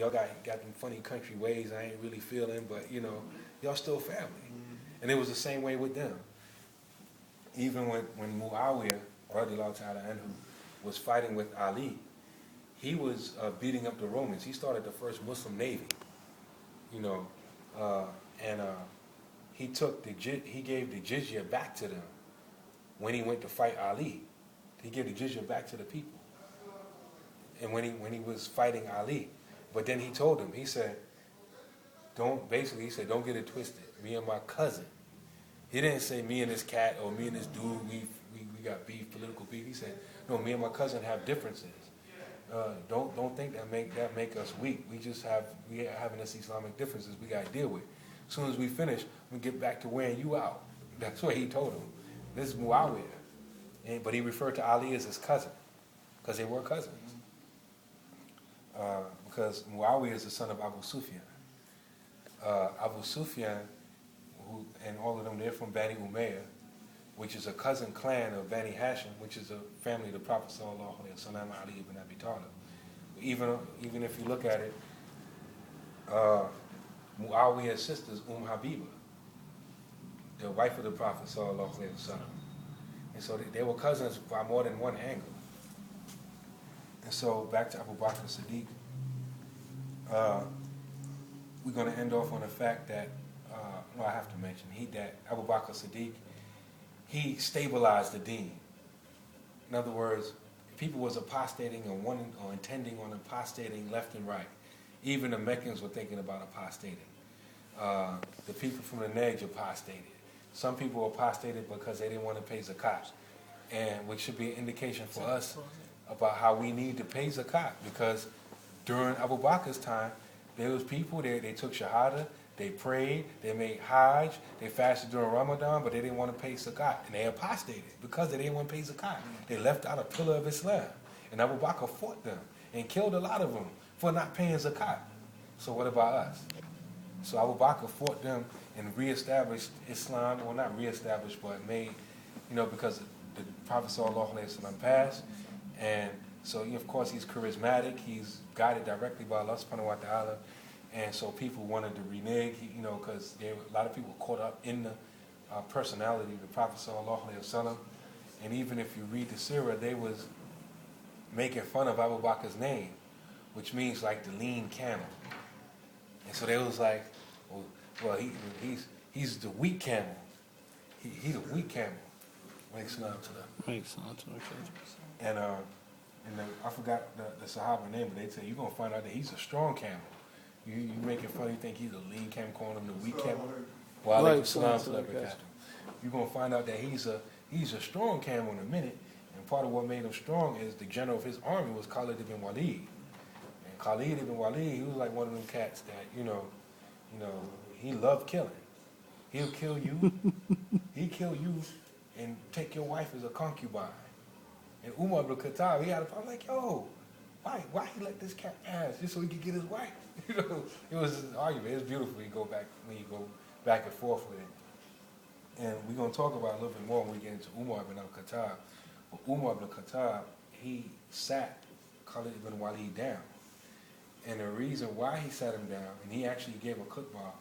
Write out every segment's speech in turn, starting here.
y'all got them funny country ways I ain't really feeling, but you know, y'all still family. And it was the same way with them. Even when Muawiyah, radiallahu ta'ala anhu, was fighting with Ali, he was beating up the Romans. He started the first Muslim navy, you know, and he gave the jizya back to them when he went to fight Ali. He gave the jizya back to the people. And when he was fighting Ali, but then he told him, he said, don't get it twisted. Me and my cousin. He didn't say me and this cat or me and this dude, we got beef, political beef. He said, no, me and my cousin have differences. Don't think that make us weak. We having this Islamic differences we got to deal with. As soon as we finish, we get back to wearing you out. That's what he told him. This is Muawiyah. But he referred to Ali as his cousin because they were cousins. Because Muawiyah is the son of Abu Sufyan. Abu Sufyan, and all of them, they're from Bani Umayyah, which is a cousin clan of Bani Hashim, which is a family of the Prophet sallallahu alaihi wasallam, Ali ibn Abi Talib. Even if you look at it, Muawiyah's sister is Habiba, the wife of the Prophet sallallahu alaihi wasallam. And so they were cousins by more than one angle. And so back to Abu Bakr Sadiq, we're going to end off on the fact that, I have to mention, that Abu Bakr Sadiq, he stabilized the deen. In other words, people was apostating or intending on apostating left and right. Even the Meccans were thinking about apostating. The people from the Najd apostated. Some people apostated because they didn't want to pay zakat, and which should be an indication for us about how we need to pay zakat, because during Abu Bakr's time, there was people, they took shahada, they prayed, they made hajj, they fasted during Ramadan, but they didn't want to pay zakat, and they apostated because they didn't want to pay zakat. They left out a pillar of Islam, and Abu Bakr fought them and killed a lot of them for not paying zakat. So what about us? So Abu Bakr fought them and reestablished Islam, well, not reestablished, but made, because the Prophet sallallahu alaihi wasallam passed, and so of course he's charismatic, he's guided directly by Allah subhanahu wa ta'ala, and so people wanted to renege, because a lot of people caught up in the personality of the Prophet sallallahu alaihi wasallam, and even if you read the Sirah, they was making fun of Abu Bakr's name, which means like the lean camel, and so they was like, well, he's the weak camel, he's a weak camel. Makes sense to them. Makes sense. And I forgot the Sahaba name, but they say you're gonna find out that he's a strong camel. You making fun, you think he's a lean camel, calling him the weak camel. Well, you're gonna find out that he's a strong camel in a minute. And part of what made him strong is the general of his army was Khalid ibn Walid. And Khalid ibn Walid, he was like one of them cats that he loved killing. He'll kill you. He'll kill you and take your wife as a concubine. And Umar ibn Khattab, he had a problem like, yo, why he let this cat pass just so he could get his wife? It was an argument. It's beautiful when you go back and forth with it. And we're gonna talk about it a little bit more when we get into Umar ibn Khattab. But Umar ibn Khattab, he sat Khalid ibn Walid down. And the reason why he sat him down, and he actually gave a khutbah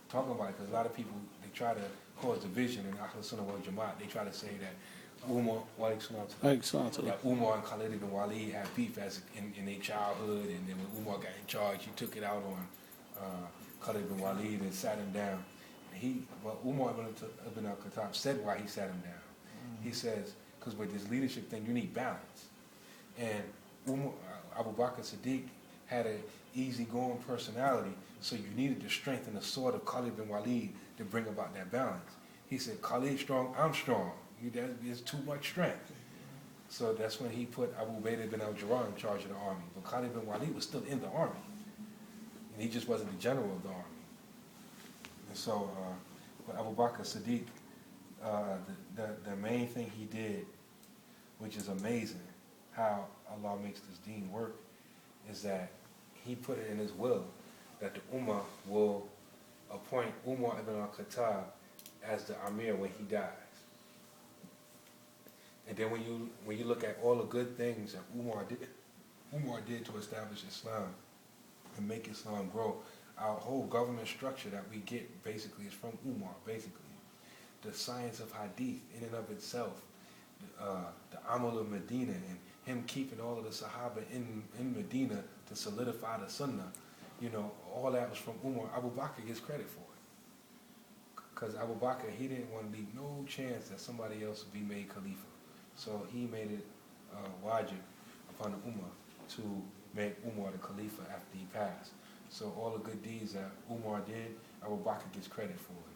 talking about it, because a lot of people, they try to cause division in Ahl Sunnah wal Jamaat. They try to say that Umar and Khalid ibn Walid had beef in their childhood, and then when Umar got in charge, he took it out on Khalid ibn Walid and sat him down. But Umar ibn Khattab said why he sat him down. He says, because with this leadership thing, you need balance. And Abu Bakr Sadiq had an easygoing personality, so you needed to strengthen the sword of Khalid ibn Walid to bring about that balance. He said, Khalid strong, I'm strong. There's too much strength. So that's when he put Abu Ubaidah ibn al-Jarrah in charge of the army. But Khalid ibn Walid was still in the army. And he just wasn't the general of the army. And so, but Abu Bakr Sadiq, the main thing he did, which is amazing, how Allah makes this deen work, is that he put it in his will that the Ummah will appoint Umar ibn al-Khattab as the Amir when he dies. And then when you look at all the good things that Umar did to establish Islam, and make Islam grow. Our whole government structure that we get basically is from Umar, basically. The science of hadith in and of itself, the Amal of Medina, and him keeping all of the Sahaba in Medina to solidify the Sunnah, you know, all that was from Umar. Abu Bakr gets credit for it. Because Abu Bakr, he didn't want to leave no chance that somebody else would be made Khalifa. So he made it wajib upon the Ummah to make Umar the Khalifa after he passed. So all the good deeds that Umar did, Abu Bakr gets credit for it.